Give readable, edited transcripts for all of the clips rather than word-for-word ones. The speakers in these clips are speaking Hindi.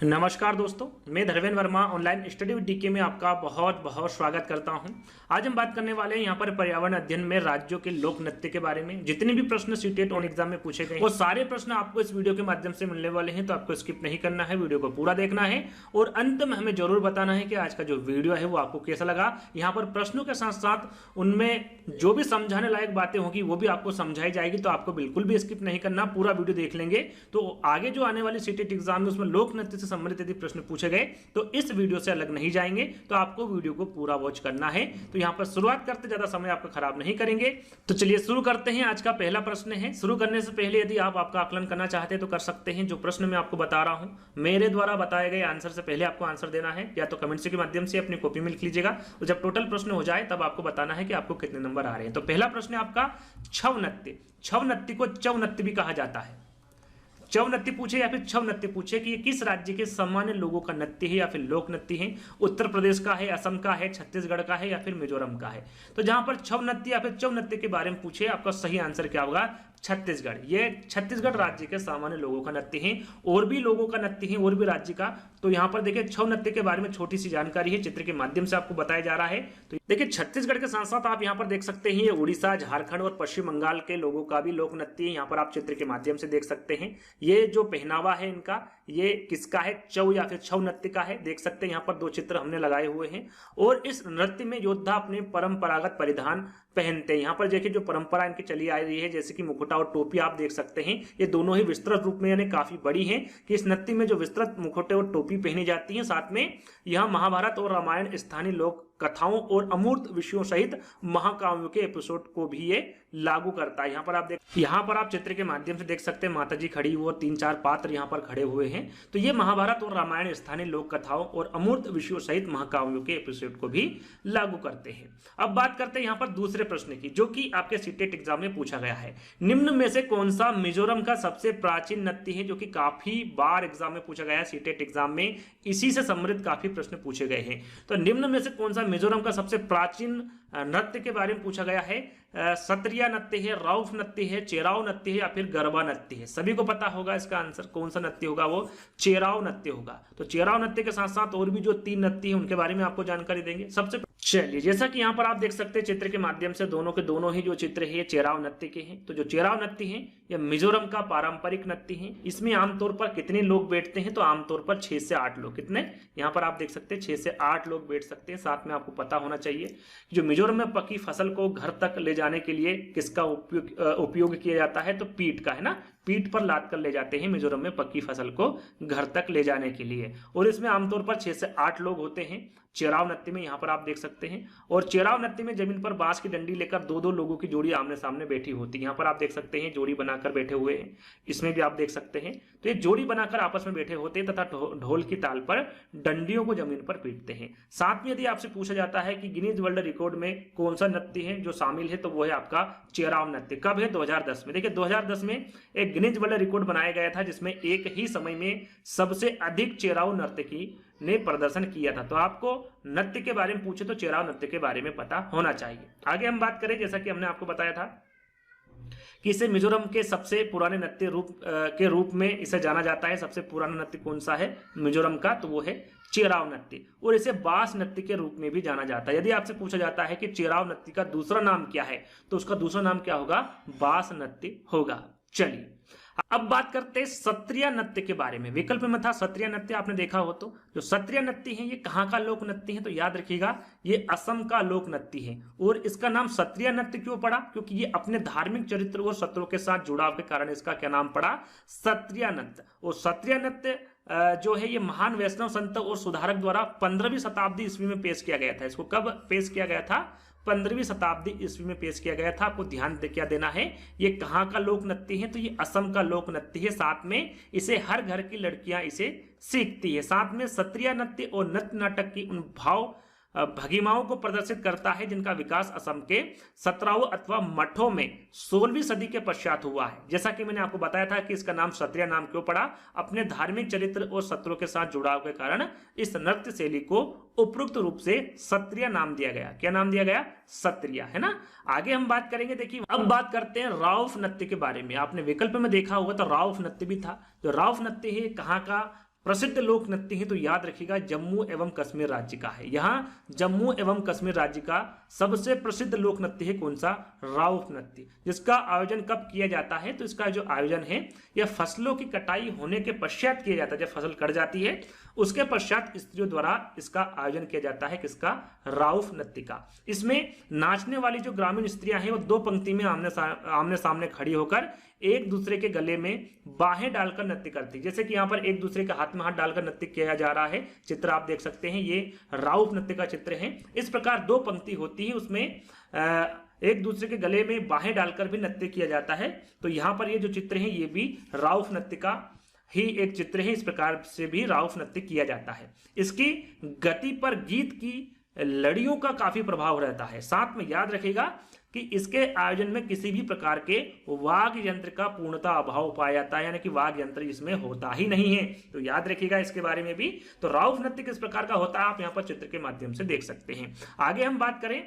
नमस्कार दोस्तों, मैं Dharmendra Verma online study with DK में आपका बहुत बहुत स्वागत करता हूं। आज हम बात करने वाले हैं यहाँ पर पर्यावरण अध्ययन में राज्यों के लोक नृत्य के बारे में। जितने भी प्रश्न सीटेट ऑन एग्जाम में पूछे गए वो सारे प्रश्न आपको इस वीडियो के माध्यम से मिलने वाले हैं, तो आपको स्किप नहीं करना है, वीडियो को पूरा देखना है और अंत में हमें जरूर बताना है कि आज का जो वीडियो है वो आपको कैसा लगा। यहाँ पर प्रश्नों के साथ साथ उनमें जो भी समझाने लायक बातें होगी वो भी आपको समझाई जाएगी, तो आपको बिल्कुल भी स्किप नहीं करना, पूरा वीडियो देख लेंगे। तो आगे जो आने वाली सीटेट एग्जाम में उसमें लोक नृत्य से संबंधित यदि प्रश्न पूछे गए तो इस वीडियो से अलग नहीं जाएंगे, तो आपको वीडियो को पूरा वॉच करना है। तो यहां पर शुरुआत करते ज्यादा समय आपका खराब नहीं करेंगे, तो चलिए शुरू करते हैं। आज का पहला प्रश्न है। शुरू करने से पहले यदि आप आपका आकलन करना चाहते हैं तो कर सकते हैं। जो प्रश्न मैं आपको बता रहा हूं मेरे द्वारा बताए गए आंसर से पहले आपको आंसर देना है, या तो कमेंट्स के माध्यम से अपनी कॉपी में लिख लीजिएगा, तो जब टोटल प्रश्न हो जाए तब आपको बताना है कि आपको कितने नंबर आ रहे हैं। तो पहला प्रश्न है आपका छव नृत्य। छव नृत्य को चव नृत्य भी कहा जाता है। चव नृत्य पूछे या फिर छव नृत्य पूछे कि ये किस राज्य के सामान्य लोगों का नृत्य है या फिर लोक नृत्य है। उत्तर प्रदेश का है, असम का है, छत्तीसगढ़ का है या फिर मिजोरम का है। तो जहां पर छव नृत्य या फिर चव नृत्य के बारे में पूछे, आपका सही आंसर क्या होगा? छत्तीसगढ़। ये छत्तीसगढ़ राज्य के सामान्य लोगों का नृत्य है। और भी लोगों का नृत्य है, और भी राज्य का। तो यहाँ पर देखिए छव नृत्य के बारे में छोटी सी जानकारी है, चित्र के माध्यम से आपको बताया जा रहा है। तो देखिए छत्तीसगढ़ के साथ साथ आप यहाँ पर देख सकते हैं ये उड़ीसा, झारखंड और पश्चिम बंगाल के लोगों का भी लोक नृत्य है। यहाँ पर आप चित्र के माध्यम से देख सकते हैं। ये जो पहनावा है इनका, ये किसका है? चव या फिर छव नृत्य का है। देख सकते हैं यहाँ पर दो चित्र हमने लगाए हुए हैं। और इस नृत्य में योद्धा अपने परंपरागत परिधान पहनते हैं। यहाँ पर देखिए जो परंपरा इनकी चली आ रही है, जैसे कि मुकुटा और टोपी आप देख सकते हैं, ये दोनों ही विस्तृत रूप में यानी काफी बड़ी हैं कि इस नृत्य में जो विस्तृत मुकुटे और टोपी पहनी जाती है, साथ में यह महाभारत और रामायण, स्थानीय लोक कथाओं और अमूर्त विषयों सहित महाकाव्यों के एपिसोड को भी ये लागू करता है। यहाँ पर आप चित्र के माध्यम से देख सकते हैं माताजी खड़ी और 3-4 पात्र यहाँ पर खड़े हुए हैं। तो ये महाभारत और रामायण, स्थानीय लोक कथाओं और अमूर्त विषयों सहित महाकाव्यों के एपिसोड को भी लागू करते हैं। अब बात करते हैं यहाँ पर दूसरे प्रश्न की, जो कि आपके सीटेट एग्जाम में पूछा गया है। निम्न में से कौन सा मिजोरम का सबसे प्राचीन नृत्य है? जो कि काफी बार एग्जाम में पूछा गया है, सीटेट एग्जाम में इसी से संबंधित काफी प्रश्न पूछे गए हैं। तो निम्न में से कौन सा मिजोरम का सबसे प्राचीन नृत्य के बारे में पूछा गया है? सत्रिया नृत्य है, राउफ नृत्य है, चेराव नृत्य है या फिर गरबा नृत्य है। सभी को पता होगा इसका आंसर कौन सा नृत्य होगा, वो चेराव नृत्य होगा। तो चेराव नृत्य के साथ साथ और भी जो 3 नृत्य है उनके बारे में आपको जानकारी देंगे। सबसे चलिए, जैसा कि यहाँ पर आप देख सकते हैं चित्र के माध्यम से, दोनों के दोनों ही जो चित्र है चेराव नृत्य के हैं। तो जो चेराव नृत्य है यह मिजोरम का पारंपरिक नृत्य है। इसमें आमतौर पर कितने लोग बैठते हैं? तो आमतौर पर 6 से 8 लोग। कितने? यहाँ पर आप देख सकते हैं 6 से 8 लोग बैठ सकते हैं। साथ में आपको पता होना चाहिए जो मिजोरम में पकी फसल को घर तक ले जाने के लिए किसका उपयोग किया जाता है? तो पीठ का, है ना। पीठ पर लाद कर ले जाते हैं मिजोरम में पकी फसल को घर तक ले जाने के लिए। और इसमें आमतौर पर 6 से 8 लोग होते हैं। चेराव नृत्य में यहाँ पर आप देख सकते हैं। और चेराव नृत्य में जमीन पर बांस की डंडी लेकर 2-2 लोगों की जोड़ी आमने सामने बैठी होती है। यहाँ पर आप देख सकते हैं जोड़ी बनाकर बैठे हुए हैं। इसमें भी आप देख सकते हैं। तो ये जोड़ी बनाकर आपस में बैठे होते हैं तथा ढोल की ताल पर डंडियों को जमीन पर पीटते हैं। साथ में यदि आपसे पूछा जाता है कि गिनीज वर्ल्ड रिकॉर्ड में कौन सा नृत्य है जो शामिल है, तो वो है आपका चेराव नृत्य। कब है? 2010 में। देखिए 2010 में एक गिनीज वर्ल्ड रिकॉर्ड बनाया गया था, जिसमें एक ही समय में सबसे अधिक चेराव नर्तकी ने प्रदर्शन किया था। तो आपको नृत्य के बारे में पूछे तो चेराव नृत्य के बारे में पता होना चाहिए। आगे हम बात करें, जैसा कि हमने आपको बताया था कि इसे मिजोरम के सबसे पुराने नृत्य के रूप में इसे जाना जाता है। सबसे पुराना नृत्य कौन सा है मिजोरम का? तो वो है चेराव नृत्य। और इसे बास नृत्य के रूप में भी जाना जाता है। यदि आपसे पूछा जाता है कि चेराव नृत्य का दूसरा नाम क्या है, तो उसका दूसरा नाम क्या होगा? बास नृत्य होगा। चलिए अब बात करते हैं सत्रिया नृत्य के बारे में। विकल्प में था सत्रिया नृत्य, आपने देखा हो तो। जो सत्रिया नृत्य है ये कहाँ का लोक नृत्य है? तो याद रखिएगा ये असम का लोक नृत्य है। और इसका नाम सत्रिया नृत्य क्यों पड़ा? क्योंकि ये अपने धार्मिक चरित्र और सत्रों के साथ जुड़ाव के कारण इसका क्या नाम पड़ा? सत्रिया नृत्य। और सत्रिया नृत्य जो है ये महान वैष्णव संत और सुधारक द्वारा 15वीं शताब्दी ईस्वी में पेश किया गया था। इसको कब पेश किया गया था? 15वीं शताब्दी ईस्वी में पेश किया गया था। आपको ध्यान क्या देना है, ये कहाँ का लोक नृत्य है? तो ये असम का लोक नृत्य है। साथ में इसे हर घर की लड़कियां इसे सीखती है। साथ में सत्रिया नृत्य और नृत्य नाटक की उन भाव भंगिमाओं को प्रदर्शित करता है जिनका विकास असम के 17वें अथवा मठों में 16वीं सदी के पश्चात हुआ है। जैसा कि मैंने आपको बताया था कि इसका नाम सत्रिया नाम क्यों पड़ा? अपने धार्मिक चरित्र और सत्रों के साथ जुड़ाव के कारण इस नृत्य शैली को उपयुक्त रूप से सत्रिया नाम दिया गया। क्या नाम दिया गया? सत्रिया, है ना। आगे हम बात करेंगे। देखिए अब बात करते हैं राउफ नृत्य के बारे में। आपने विकल्प में देखा होगा तो राउफ नृत्य भी था। जो राउफ नृत्य है कहाँ का प्रसिद्ध लोक नृत्य है तो याद रखिएगा जम्मू एवं कश्मीर राज्य का है। यहाँ जम्मू एवं कश्मीर राज्य का सबसे प्रसिद्ध लोक नृत्य है कौन सा? राउफ नृत्य, जिसका आयोजन कब किया जाता है? तो इसका जो आयोजन है यह फसलों की कटाई होने के पश्चात किया जाता है। जब फसल कट जाती है उसके पश्चात स्त्रियों द्वारा इसका आयोजन किया जाता है। किसका? राउफ नृत्य का। इसमें नाचने वाली जो ग्रामीण स्त्रियां हैं वो दो पंक्ति में आमने सामने खड़ी होकर एक दूसरे के गले में बाहें डालकर नृत्य करती। जैसे कि यहाँ पर एक दूसरे के हाथ में हाथ डालकर नृत्य किया जा रहा है, चित्र आप देख सकते हैं, ये राउफ नृत्य का चित्र है। इस प्रकार दो पंक्ति होती है, उसमें एक दूसरे के गले में बाहें डालकर भी नृत्य किया जाता है। तो यहाँ पर ये जो चित्र है ये भी राउफ नृत्य का ही एक चित्र है। इस प्रकार से भी राउफ नृत्य किया जाता है। इसकी गति पर गीत की लड़ियों का काफी प्रभाव रहता है। साथ में याद रखिएगा कि इसके आयोजन में किसी भी प्रकार के वाद्य यंत्र का पूर्णतः अभाव पाया जाता है, यानी कि वाद्य यंत्र इसमें होता ही नहीं है। तो याद रखिएगा इसके बारे में भी। तो राउफ नृत्य किस प्रकार का होता है आप यहाँ पर चित्र के माध्यम से देख सकते हैं। आगे हम बात करें,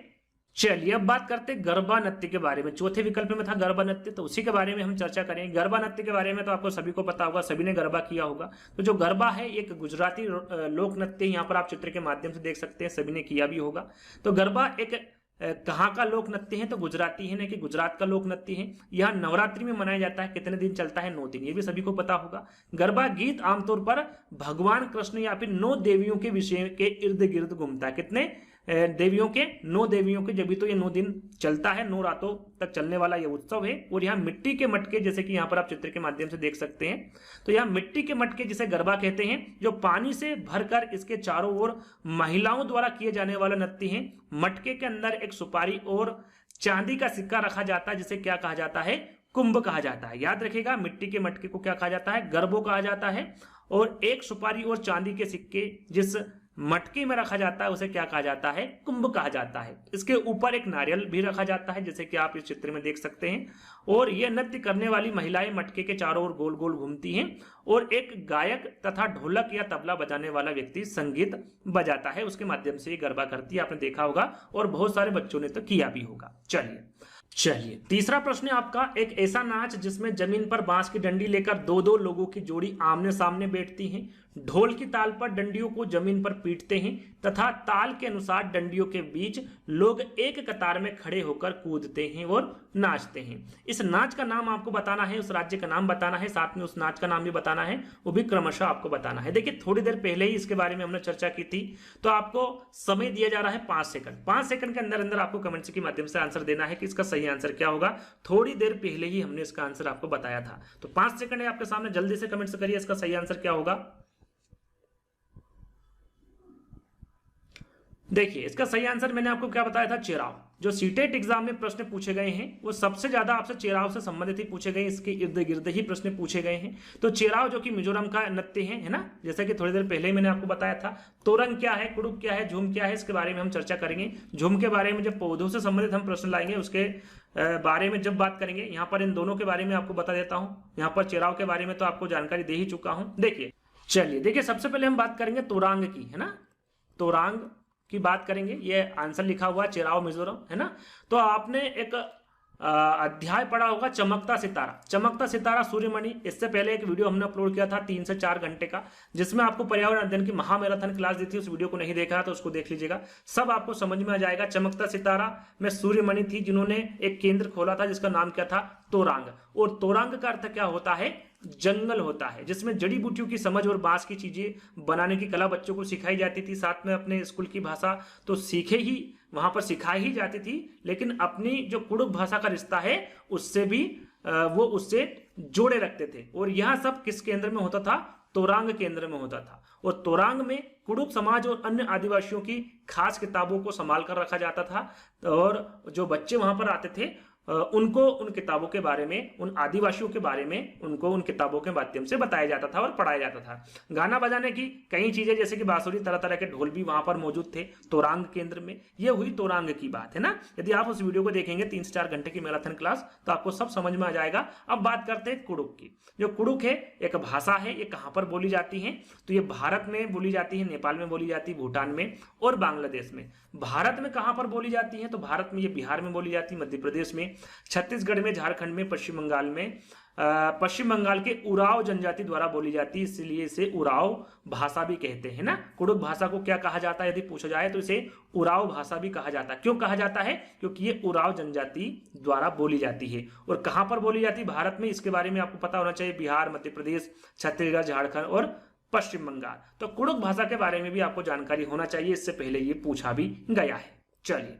चलिए अब बात करते हैं गरबा नृत्य के बारे में। चौथे विकल्प में था गरबा नृत्य, तो उसी के बारे में हम चर्चा करेंगे। गरबा नृत्य के बारे में तो आपको सभी को पता होगा, सभी ने गरबा किया होगा। तो जो गरबा है एक गुजराती लोक नृत्य, यहाँ पर आप चित्र के माध्यम से देख सकते हैं, सभी ने किया भी होगा। तो गरबा एक कहाँ का लोक नृत्य है? तो गुजराती है, ना कि गुजरात का लोक नृत्य है। यह नवरात्रि में मनाया जाता है। कितने दिन चलता है? 9 दिन। ये भी सभी को पता होगा। गरबा गीत आमतौर पर भगवान कृष्ण या फिर 9 देवियों के विषय के इर्द गिर्द घूमता है। कितने देवियों के? 9 देवियों के, जब भी तो ये 9 दिन चलता है, 9 रातों तक चलने वाला ये उत्सव है। और यहाँ मिट्टी के मटके, जैसे कि यहाँ पर आप चित्र के माध्यम से देख सकते हैं, तो यहाँ मिट्टी के मटके जिसे गरबा कहते हैं, जो पानी से भरकर इसके चारों ओर महिलाओं द्वारा किए जाने वाला नृत्य है। मटके के अंदर एक सुपारी और चांदी का सिक्का रखा जाता है, जिसे क्या कहा जाता है? कुंभ कहा जाता है। याद रखिएगा मिट्टी के मटके को क्या कहा जाता है? गरबो कहा जाता है। और एक सुपारी और चांदी के सिक्के जिस मटके में रखा जाता है उसे क्या कहा जाता है? कुंभ कहा जाता है। इसके ऊपर एक नारियल भी रखा जाता है, जैसे कि आप इस चित्र में देख सकते हैं। और यह नृत्य करने वाली महिलाएं मटके के चारों ओर गोल गोल घूमती हैं और एक गायक तथा ढोलक या तबला बजाने वाला व्यक्ति संगीत बजाता है, उसके माध्यम से ये गरबा करती है। आपने देखा होगा और बहुत सारे बच्चों ने तो किया भी होगा। चलिए तीसरा प्रश्न है आपका, एक ऐसा नाच जिसमें जमीन पर बांस की डंडी लेकर 2-2 लोगों की जोड़ी आमने सामने बैठती हैं, ढोल की ताल पर डंडियों को जमीन पर पीटते हैं तथा ताल के अनुसार डंडियों के बीच लोग एक कतार में खड़े होकर कूदते हैं और नाचते हैं। इस नाच का नाम आपको बताना है, उस राज्य का नाम बताना है, साथ में उस नाच का नाम भी बताना है, वो भी क्रमशः आपको बताना है। देखिए थोड़ी देर पहले ही इसके बारे में हमने चर्चा की थी। तो आपको समय दिया जा रहा है 5 सेकंड। 5 सेकंड के अंदर अंदर आपको कमेंट्स के माध्यम से आंसर देना है कि इसका सही आंसर क्या होगा। थोड़ी देर पहले ही हमने इसका आंसर आपको बताया था। तो 5 सेकंड है आपके सामने, जल्दी से कमेंट्स करिए इसका सही आंसर क्या होगा। देखिए इसका सही आंसर मैंने आपको क्या बताया था? चेराव। जो सीटेट एग्जाम में प्रश्न पूछे गए हैं वो सबसे ज्यादा आपसे चेराव से संबंधित ही पूछे गए, इसके इर्द गिर्द ही प्रश्न पूछे गए हैं। तो चेराव जो कि मिजोरम का नृत्य है ना, जैसा कि थोड़ी देर पहले ही मैंने आपको बताया था। तोरंग क्या है, कुड़ुक क्या है, झूम क्या है, इसके बारे में हम चर्चा करेंगे। झूम के बारे में जब पौधों से संबंधित हम प्रश्न लाएंगे उसके बारे में जब बात करेंगे। यहाँ पर इन दोनों के बारे में आपको बता देता हूँ। यहाँ पर चेराव के बारे में तो आपको जानकारी दे ही चुका हूँ। देखिए सबसे पहले हम बात करेंगे तोरांग की, है ना। तोरांग की बात करेंगे, ये आंसर लिखा हुआ चेराव मिजोरम, है ना। तो आपने एक अध्याय पढ़ा होगा चमकता सितारा। चमकता सितारा सूर्यमणि, इससे पहले एक वीडियो हमने अपलोड किया था 3 से 4 घंटे का, जिसमें आपको पर्यावरण अध्ययन की महामैराथन क्लास दी थी। उस वीडियो को नहीं देखा तो उसको देख लीजिएगा, सब आपको समझ में आ जाएगा। चमकता सितारा में सूर्यमणि थी जिन्होंने एक केंद्र खोला था जिसका नाम क्या था? तोरांग। और तोरांग का अर्थ क्या होता है? जंगल होता है, जिसमें जड़ी बूटियों की समझ और बांस की चीजें बनाने की कला बच्चों को सिखाई जाती थी। साथ में अपने स्कूल की भाषा तो वहां पर सिखाई ही जाती थी, लेकिन अपनी जो कुड़ुक भाषा का रिश्ता है उससे भी वो उससे जोड़े रखते थे। और यह सब किस केंद्र में होता था? तोरांग केंद्र में होता था। और तोरांग में कुड़ुक समाज और अन्य आदिवासियों की खास किताबों को संभाल कर रखा जाता था। और जो बच्चे वहां पर आते थे उनको उन किताबों के बारे में, उन आदिवासियों के बारे में उनको उन किताबों के माध्यम से बताया जाता था और पढ़ाया जाता था। गाना बजाने की कई चीजें जैसे कि बांसुरी, तरह तरह के ढोल भी वहां पर मौजूद थे तोरांग केंद्र में। यह हुई तोरांग की बात, है ना। यदि आप उस वीडियो को देखेंगे 3 से 4 घंटे की मैराथन क्लास, तो आपको सब समझ में आ जाएगा। अब बात करते हैं कुड़ुक की। जो कुड़ुक है एक भाषा है, ये कहां पर बोली जाती है? तो ये भारत में बोली जाती है, नेपाल में बोली जाती है, भूटान में और बांग्लादेश में। भारत में कहां पर बोली जाती है? तो भारत में ये बिहार में बोली जाती है, मध्य प्रदेश में, छत्तीसगढ़ में, झारखंड में, पश्चिम बंगाल में, पश्चिम बंगाल के उराव जनजाति द्वारा बोली जाती है, इसलिए इसे उराव भाषा भी कहते हैं ना। कुडुख भाषा को क्या कहा जाता है यदि पूछा जाए तो इसे उराव भाषा भी कहा जाता है। क्यों कहा जाता है? क्योंकि ये उराव जनजाति द्वारा बोली जाती है। और कहां पर बोली जाती है भारत में, इसके बारे में आपको पता होना चाहिए। बिहार, मध्य प्रदेश, छत्तीसगढ़, झारखंड और पश्चिम बंगाल। तो कुडुख भाषा के बारे में भी आपको जानकारी होना चाहिए, इससे पहले ये पूछा भी गया है। चलिए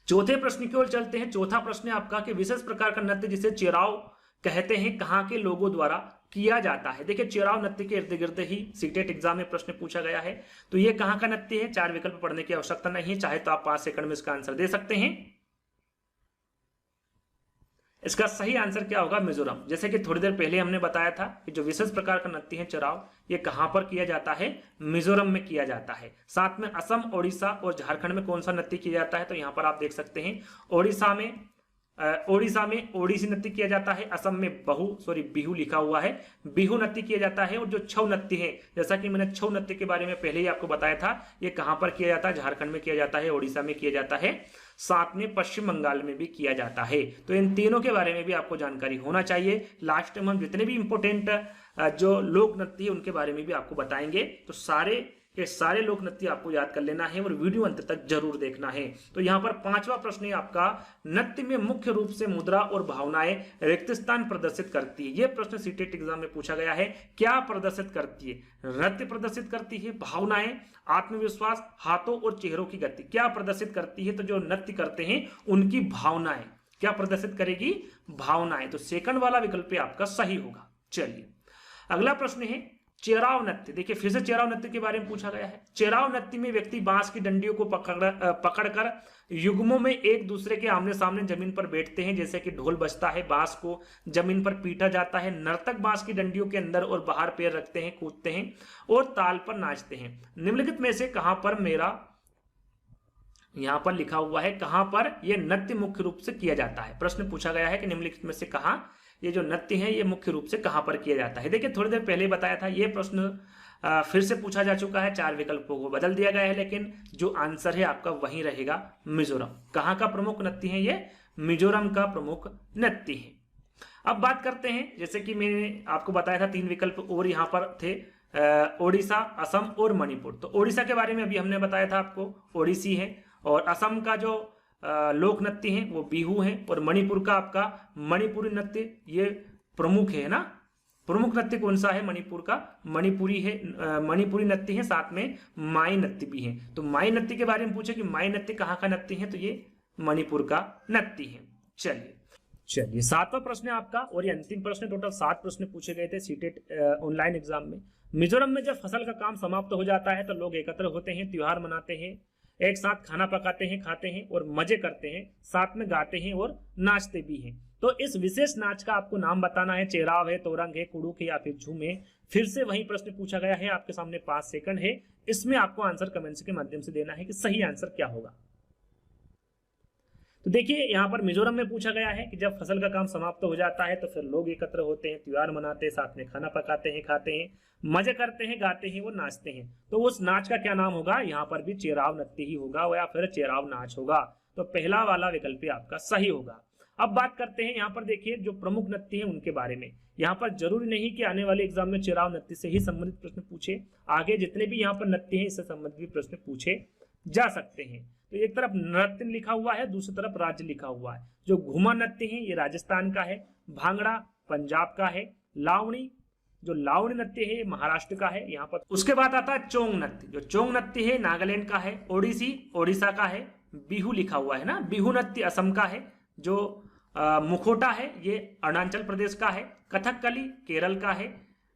चौथे प्रश्न की ओर चलते हैं। चौथा प्रश्न है आपका कि विशेष प्रकार का नृत्य जिसे चेराव कहते हैं कहां के लोगों द्वारा किया जाता है। देखिए चेराव नृत्य के इर्द गिर्द ही सीटेट एग्जाम में प्रश्न पूछा गया है। तो ये कहां का नृत्य है? 4 विकल्प पढ़ने की आवश्यकता नहीं है, चाहे तो आप 5 सेकंड में इसका आंसर दे सकते हैं। इसका सही आंसर क्या होगा? मिजोरम। जैसे कि थोड़ी देर पहले हमने बताया था कि जो विशेष प्रकार का नृत्य है चेराव, ये कहां पर किया जाता है? मिजोरम में किया जाता है। साथ में असम, ओडिशा और झारखंड में कौन सा नृत्य किया जाता है? तो यहां पर आप देख सकते हैं ओडिशा में ओडिसी नृत्य किया जाता है। असम में बिहू लिखा हुआ है, बिहू नृत्य किया जाता है। और जो छऊ नृत्य है, जैसा कि मैंने छऊ नृत्य के बारे में पहले ही आपको बताया था, ये कहां पर किया जाता है? झारखंड में किया जाता है, ओडिशा में किया जाता है, साथ में पश्चिम बंगाल में भी किया जाता है। तो इन तीनों के बारे में भी आपको जानकारी होना चाहिए। लास्ट में हम जितने भी इंपोर्टेंट जो लोक नृत्य है उनके बारे में भी आपको बताएंगे। तो सारे के सारे लोक नृत्य आपको याद कर लेना है और वीडियो अंत तक जरूर देखना है। तो यहाँ पर 5वां प्रश्न है आपका, नृत्य में मुख्य रूप से मुद्रा और भावनाएं रिक्त स्थान प्रदर्शित करती है। यह प्रश्न सीटेट एग्जाम में पूछा गया है। क्या प्रदर्शित करती है? नृत्य प्रदर्शित करती है, भावनाएं, आत्मविश्वास, हाथों और चेहरों की गति। क्या प्रदर्शित करती है? तो जो नृत्य करते हैं उनकी भावनाएं क्या प्रदर्शित करेगी? भावनाएं। तो सेकंड वाला विकल्प आपका सही होगा। चलिए अगला प्रश्न है चेराव नृत्य। देखिए फिर से चेराव नृत्य के बारे में पूछा गया है। चेराव नृत्य में व्यक्ति बांस की डंडियों को पकड़कर युग्मों में एक दूसरे के आमने सामने जमीन पर बैठते हैं। जैसे कि ढोल बजता है, बांस को जमीन पर पीटा जाता है, नर्तक बांस की डंडियों के अंदर और बाहर पैर रखते हैं, कूदते हैं और ताल पर नाचते हैं। निम्नलिखित में से कहां पर यहां पर लिखा हुआ है कहां पर यह नृत्य मुख्य रूप से किया जाता है? प्रश्न पूछा गया है कि निम्नलिखित में से कहां ये जो नृत्य है ये मुख्य रूप से कहां पर किया जाता है। देखिए थोड़ी देर पहले बताया था, ये प्रश्न फिर से पूछा जा चुका है। 4 विकल्पों को बदल दिया गया है, लेकिन जो आंसर है आपका वही रहेगा, मिजोरम। कहां का प्रमुख नृत्य है? ये मिजोरम का प्रमुख नृत्य है। अब बात करते हैं, जैसे कि मैंने आपको बताया था 3 विकल्प और यहाँ पर थे, ओडिशा, असम और मणिपुर। तो ओडिशा के बारे में अभी हमने बताया था आपको, ओडिसी है। और असम का जो लोक नृत्य है वो बिहू है। और मणिपुर का आपका मणिपुरी नृत्य ये प्रमुख है ना। प्रमुख नृत्य कौन सा है? मणिपुर का मणिपुरी है, मणिपुरी नृत्य है, साथ में माई नृत्य भी है। तो माई नृत्य के बारे में पूछे कि माई नृत्य कहाँ का नृत्य है? तो ये मणिपुर का नृत्य है। चलिए 7वां प्रश्न है आपका और ये अंतिम प्रश्न। टोटल 7 प्रश्न पूछे गए थे सीटेट ऑनलाइन एग्जाम में। मिजोरम में जब फसल का काम समाप्त हो जाता है तो लोग एकत्र होते हैं, त्योहार मनाते हैं, एक साथ खाना पकाते हैं, खाते हैं और मजे करते हैं, साथ में गाते हैं और नाचते भी हैं। तो इस विशेष नाच का आपको नाम बताना है। चेराव है, तोरंग है, कुडुख है या फिर झूम है। फिर से वही प्रश्न पूछा गया है, आपके सामने 5 सेकंड है। इसमें आपको आंसर कमेंट्स के माध्यम से देना है कि सही आंसर क्या होगा। तो देखिए यहाँ पर मिजोरम में पूछा गया है कि जब फसल का काम समाप्त हो जाता है तो फिर लोग एकत्र होते हैं, त्योहार मनाते हैं, साथ में खाना पकाते हैं, खाते हैं, मजे करते हैं, गाते हैं और नाचते हैं। तो उस नाच का क्या नाम होगा? यहाँ पर भी चेराव नृत्य ही होगा या फिर चेराव नाच होगा। तो पहला वाला विकल्प आपका सही होगा। अब बात करते हैं यहाँ पर, देखिए जो प्रमुख नृत्य है उनके बारे में। यहाँ पर जरूरी नहीं कि आने वाले एग्जाम में चेराव नृत्य से ही संबंधित प्रश्न पूछे, आगे जितने भी यहाँ पर नृत्य है इससे संबंधित प्रश्न पूछे जा सकते हैं। तो एक तरफ नृत्य लिखा हुआ है, दूसरी तरफ राज्य लिखा हुआ है। जो घुमा नृत्य है ये राजस्थान का है, भांगड़ा पंजाब का है, लावणी जो लावणी नृत्य है ये महाराष्ट्र का है यहाँ पर। उसके बाद आता है चोंग नृत्य। जो चोंग नृत्य है नागालैंड का है, ओडिसी ओडिशा का है, बिहू लिखा हुआ है ना, बिहू नृत्य असम का है, जो मुखोटा है ये अरुणाचल प्रदेश का है, कथकली केरल का है,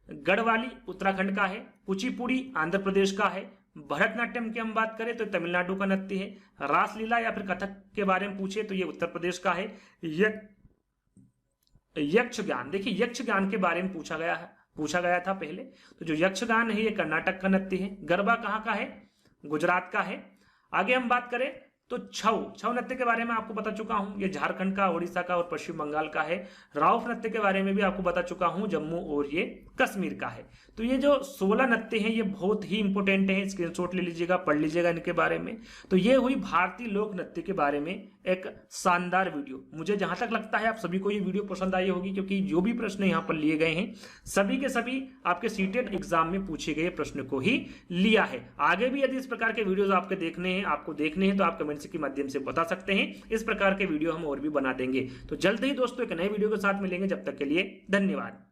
गढ़वाली उत्तराखंड का है, कुचिपुड़ी आंध्र प्रदेश का है, भरतनाट्यम की हम बात करें तो तमिलनाडु का नृत्य है, रासलीला या फिर कथक के बारे में पूछे तो ये उत्तर प्रदेश का है, यक्षगान। देखिए यक्षगान के बारे में पूछा गया था पहले। तो जो यक्षगान है ये कर्नाटक का नृत्य है। गरबा कहाँ का है? गुजरात का है। आगे हम बात करें तो छऊ नृत्य के बारे में आपको बता चुका हूं, ये झारखंड का, उड़ीसा का और पश्चिम बंगाल का है। राउफ नृत्य के बारे में भी आपको बता चुका हूं, जम्मू और ये कश्मीर का है। तो ये जो 16 नृत्य हैं ये बहुत ही इंपॉर्टेंट है, स्क्रीनशॉट ले लीजिएगा, पढ़ लीजिएगा इनके बारे में। तो ये हुई भारतीय लोक नृत्य के बारे में एक शानदार वीडियो। मुझे जहां तक लगता है आप सभी को ये वीडियो पसंद आई होगी, क्योंकि जो भी प्रश्न यहाँ पर लिए गए हैं सभी के सभी आपके सीटेट एग्जाम में पूछे गए प्रश्न को ही लिया है। आगे भी यदि इस प्रकार के वीडियोस आपको देखने हैं तो आप कमेंट्स के माध्यम से बता सकते हैं। इस प्रकार के वीडियो हम और भी बना देंगे। तो जल्द ही दोस्तों एक नए वीडियो के साथ मिलेंगे। जब तक के लिए धन्यवाद।